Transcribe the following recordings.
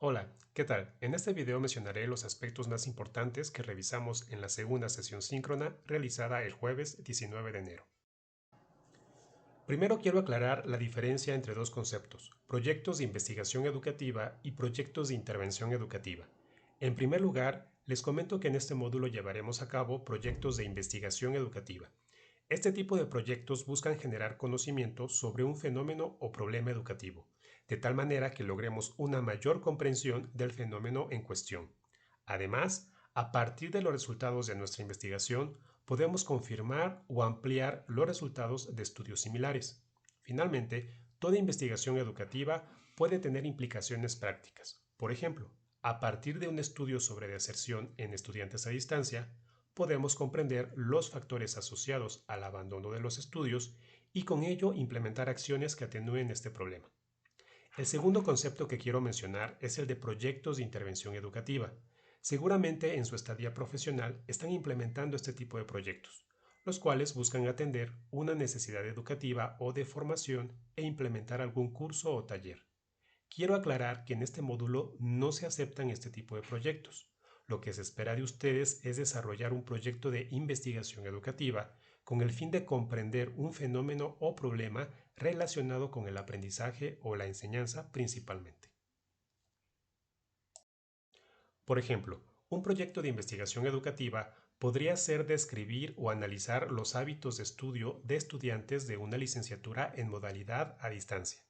Hola, ¿qué tal? En este video mencionaré los aspectos más importantes que revisamos en la segunda sesión síncrona realizada el jueves 19 de enero. Primero quiero aclarar la diferencia entre dos conceptos, proyectos de investigación educativa y proyectos de intervención educativa. En primer lugar, les comento que en este módulo llevaremos a cabo proyectos de investigación educativa. Este tipo de proyectos buscan generar conocimiento sobre un fenómeno o problema educativo, de tal manera que logremos una mayor comprensión del fenómeno en cuestión. Además, a partir de los resultados de nuestra investigación, podemos confirmar o ampliar los resultados de estudios similares. Finalmente, toda investigación educativa puede tener implicaciones prácticas. Por ejemplo, a partir de un estudio sobre deserción en estudiantes a distancia, podemos comprender los factores asociados al abandono de los estudios y con ello implementar acciones que atenúen este problema. El segundo concepto que quiero mencionar es el de proyectos de intervención educativa. Seguramente en su estadía profesional están implementando este tipo de proyectos, los cuales buscan atender una necesidad educativa o de formación e implementar algún curso o taller. Quiero aclarar que en este módulo no se aceptan este tipo de proyectos. Lo que se espera de ustedes es desarrollar un proyecto de investigación educativa con el fin de comprender un fenómeno o problema relacionado con el aprendizaje o la enseñanza principalmente. Por ejemplo, un proyecto de investigación educativa podría ser describir o analizar los hábitos de estudio de estudiantes de una licenciatura en modalidad a distancia.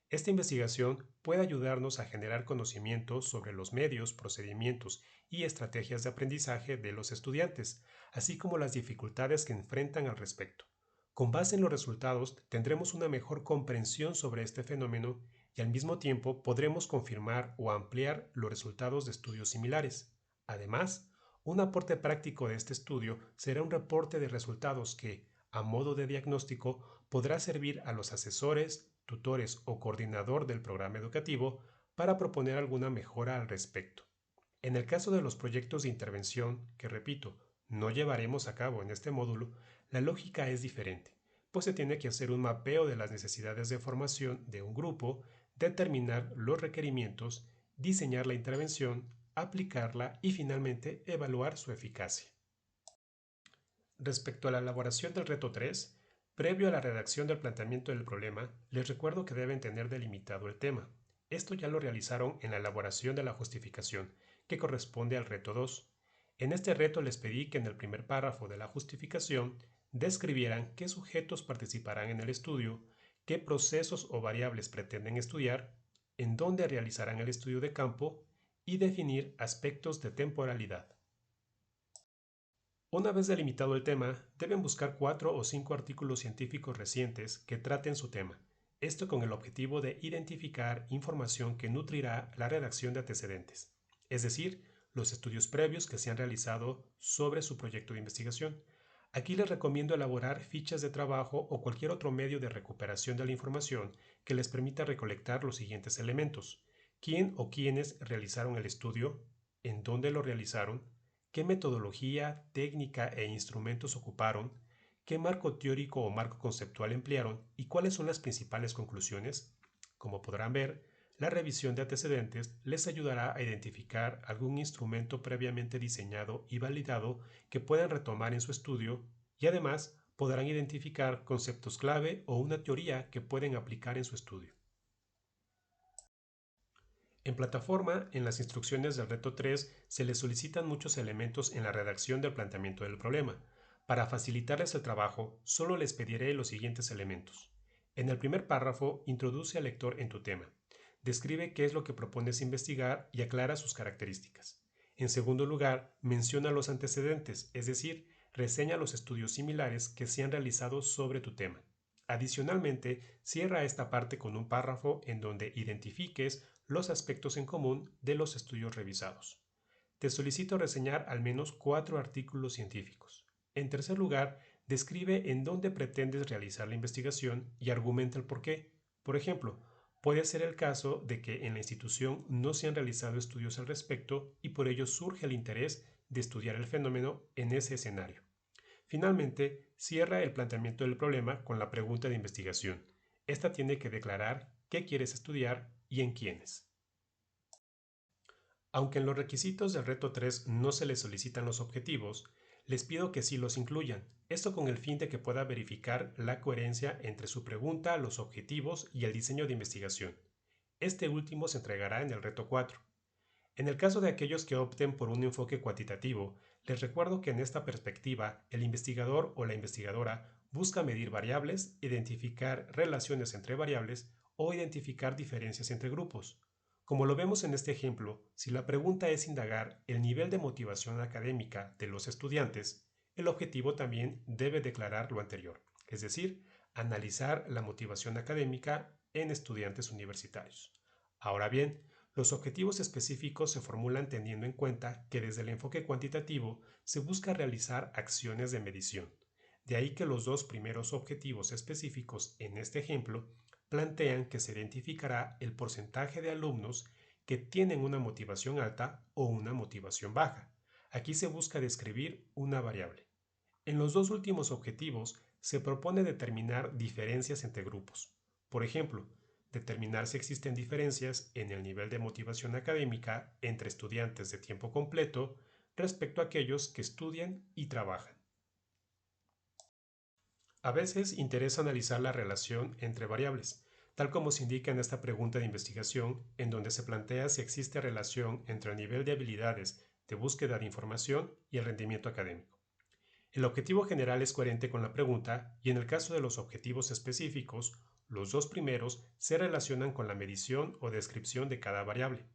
Esta investigación puede ayudarnos a generar conocimientos sobre los medios, procedimientos y estrategias de aprendizaje de los estudiantes, así como las dificultades que enfrentan al respecto. Con base en los resultados tendremos una mejor comprensión sobre este fenómeno y al mismo tiempo podremos confirmar o ampliar los resultados de estudios similares. Además, un aporte práctico de este estudio será un reporte de resultados que, a modo de diagnóstico, podrá servir a los asesores, tutores o coordinador del programa educativo para proponer alguna mejora al respecto. En el caso de los proyectos de intervención, que repito, no llevaremos a cabo en este módulo, la lógica es diferente, pues se tiene que hacer un mapeo de las necesidades de formación de un grupo, determinar los requerimientos, diseñar la intervención, aplicarla y finalmente evaluar su eficacia. Respecto a la elaboración del reto 3, previo a la redacción del planteamiento del problema, les recuerdo que deben tener delimitado el tema. Esto ya lo realizaron en la elaboración de la justificación, que corresponde al reto 2. En este reto les pedí que en el primer párrafo de la justificación describieran qué sujetos participarán en el estudio, qué procesos o variables pretenden estudiar, en dónde realizarán el estudio de campo y definir aspectos de temporalidad. Una vez delimitado el tema, deben buscar 4 o 5 artículos científicos recientes que traten su tema, esto con el objetivo de identificar información que nutrirá la redacción de antecedentes, es decir, los estudios previos que se han realizado sobre su proyecto de investigación. Aquí les recomiendo elaborar fichas de trabajo o cualquier otro medio de recuperación de la información que les permita recolectar los siguientes elementos: quién o quiénes realizaron el estudio, en dónde lo realizaron, qué metodología, técnica e instrumentos ocuparon, qué marco teórico o marco conceptual emplearon y cuáles son las principales conclusiones. Como podrán ver, la revisión de antecedentes les ayudará a identificar algún instrumento previamente diseñado y validado que puedan retomar en su estudio y además podrán identificar conceptos clave o una teoría que pueden aplicar en su estudio. En plataforma, en las instrucciones del reto 3 se les solicitan muchos elementos en la redacción del planteamiento del problema. Para facilitarles el trabajo, solo les pediré los siguientes elementos. En el primer párrafo, introduce al lector en tu tema. Describe qué es lo que propones investigar y aclara sus características. En segundo lugar, menciona los antecedentes, es decir, reseña los estudios similares que se han realizado sobre tu tema. Adicionalmente, cierra esta parte con un párrafo en donde identifiques los aspectos en común de los estudios revisados. Te solicito reseñar al menos 4 artículos científicos. En tercer lugar, describe en dónde pretendes realizar la investigación y argumenta el por qué. Por ejemplo, puede ser el caso de que en la institución no se han realizado estudios al respecto y por ello surge el interés de estudiar el fenómeno en ese escenario. Finalmente, cierra el planteamiento del problema con la pregunta de investigación. Esta tiene que declarar qué quieres estudiar y en quiénes. Aunque en los requisitos del reto 3 no se les solicitan los objetivos, les pido que sí los incluyan, esto con el fin de que pueda verificar la coherencia entre su pregunta, los objetivos y el diseño de investigación. Este último se entregará en el reto 4. En el caso de aquellos que opten por un enfoque cuantitativo, les recuerdo que en esta perspectiva el investigador o la investigadora busca medir variables, identificar relaciones entre variables o identificar diferencias entre grupos. Como lo vemos en este ejemplo, si la pregunta es indagar el nivel de motivación académica de los estudiantes, el objetivo también debe declarar lo anterior, es decir, analizar la motivación académica en estudiantes universitarios. Ahora bien, los objetivos específicos se formulan teniendo en cuenta que desde el enfoque cuantitativo se busca realizar acciones de medición. De ahí que los dos primeros objetivos específicos en este ejemplo plantean que se identificará el porcentaje de alumnos que tienen una motivación alta o una motivación baja. Aquí se busca describir una variable. En los dos últimos objetivos se propone determinar diferencias entre grupos. Por ejemplo, determinar si existen diferencias en el nivel de motivación académica entre estudiantes de tiempo completo respecto a aquellos que estudian y trabajan. A veces interesa analizar la relación entre variables, tal como se indica en esta pregunta de investigación, en donde se plantea si existe relación entre el nivel de habilidades de búsqueda de información y el rendimiento académico. El objetivo general es coherente con la pregunta y en el caso de los objetivos específicos, los dos primeros se relacionan con la medición o descripción de cada variable,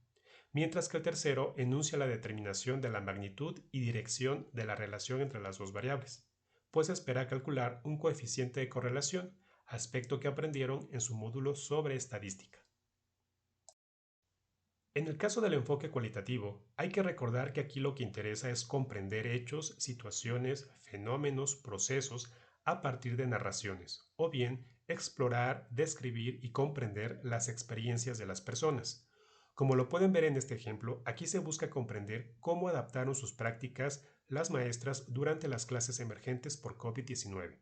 mientras que el tercero enuncia la determinación de la magnitud y dirección de la relación entre las dos variables, pues espera calcular un coeficiente de correlación, aspecto que aprendieron en su módulo sobre estadística. En el caso del enfoque cualitativo, hay que recordar que aquí lo que interesa es comprender hechos, situaciones, fenómenos, procesos a partir de narraciones, o bien explorar, describir y comprender las experiencias de las personas. Como lo pueden ver en este ejemplo, aquí se busca comprender cómo adaptaron sus prácticas las maestras durante las clases emergentes por COVID-19.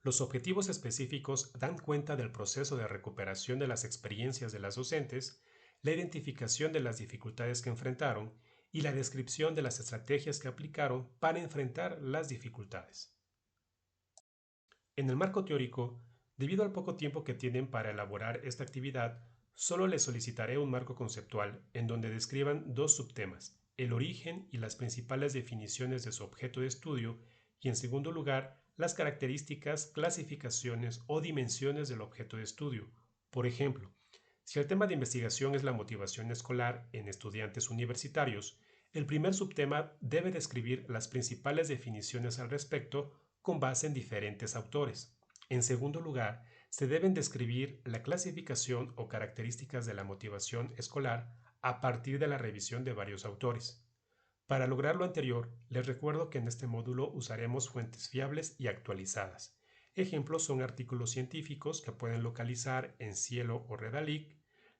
Los objetivos específicos dan cuenta del proceso de recuperación de las experiencias de las docentes, la identificación de las dificultades que enfrentaron y la descripción de las estrategias que aplicaron para enfrentar las dificultades. En el marco teórico, debido al poco tiempo que tienen para elaborar esta actividad, solo les solicitaré un marco conceptual en donde describan dos subtemas, el origen y las principales definiciones de su objeto de estudio y, en segundo lugar, las características, clasificaciones o dimensiones del objeto de estudio. Por ejemplo, si el tema de investigación es la motivación escolar en estudiantes universitarios, el primer subtema debe describir las principales definiciones al respecto con base en diferentes autores. En segundo lugar, se deben describir la clasificación o características de la motivación escolar a partir de la revisión de varios autores. Para lograr lo anterior, les recuerdo que en este módulo usaremos fuentes fiables y actualizadas. Ejemplos son artículos científicos que pueden localizar en Cielo o Redalic,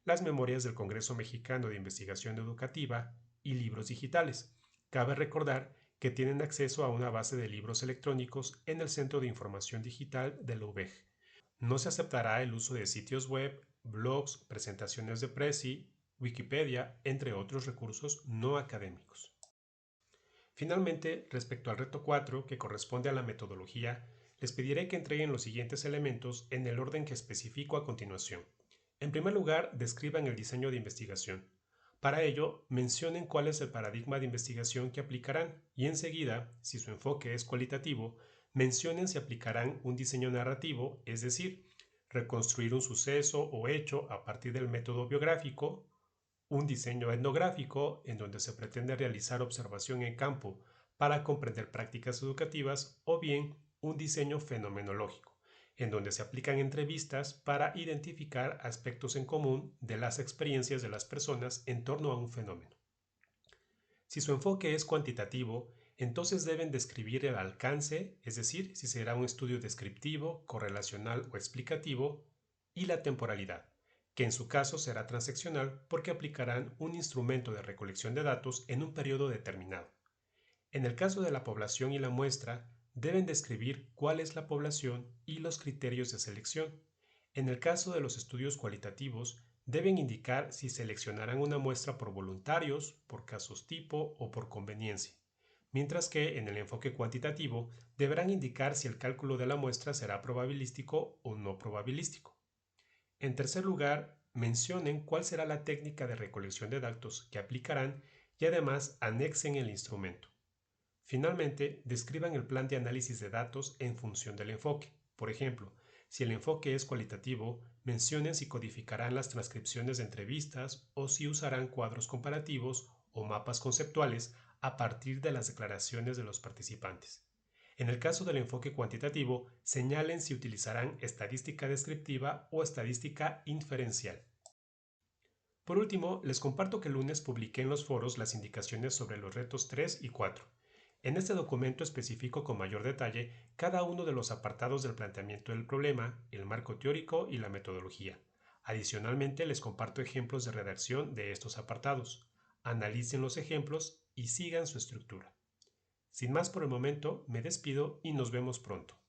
las memorias del Congreso Mexicano de Investigación Educativa y libros digitales. Cabe recordar que tienen acceso a una base de libros electrónicos en el Centro de Información Digital de la UVEG. No se aceptará el uso de sitios web, blogs, presentaciones de Prezi, Wikipedia, entre otros recursos no académicos. Finalmente, respecto al reto 4, que corresponde a la metodología, les pediré que entreguen los siguientes elementos en el orden que especifico a continuación. En primer lugar, describan el diseño de investigación. Para ello, mencionen cuál es el paradigma de investigación que aplicarán y enseguida, si su enfoque es cualitativo, mencionen si aplicarán un diseño narrativo, es decir, reconstruir un suceso o hecho a partir del método biográfico, un diseño etnográfico en donde se pretende realizar observación en campo para comprender prácticas educativas o bien un diseño fenomenológico en donde se aplican entrevistas para identificar aspectos en común de las experiencias de las personas en torno a un fenómeno. Si su enfoque es cuantitativo, entonces deben describir el alcance, es decir, si será un estudio descriptivo, correlacional o explicativo, y la temporalidad, que en su caso será transeccional porque aplicarán un instrumento de recolección de datos en un periodo determinado. En el caso de la población y la muestra, deben describir cuál es la población y los criterios de selección. En el caso de los estudios cualitativos, Deben indicar si seleccionarán una muestra por voluntarios, por casos tipo o por conveniencia, mientras que en el enfoque cuantitativo deberán indicar si el cálculo de la muestra será probabilístico o no probabilístico. En tercer lugar, mencionen cuál será la técnica de recolección de datos que aplicarán y además anexen el instrumento. Finalmente, describan el plan de análisis de datos en función del enfoque. Por ejemplo, si el enfoque es cualitativo, mencionen si codificarán las transcripciones de entrevistas o si usarán cuadros comparativos o mapas conceptuales a partir de las declaraciones de los participantes. En el caso del enfoque cuantitativo, señalen si utilizarán estadística descriptiva o estadística inferencial. Por último, les comparto que el lunes publiqué en los foros las indicaciones sobre los retos 3 y 4. En este documento especifico con mayor detalle cada uno de los apartados del planteamiento del problema, el marco teórico y la metodología. Adicionalmente, les comparto ejemplos de redacción de estos apartados. Analicen los ejemplos y sigan su estructura. Sin más por el momento, me despido y nos vemos pronto.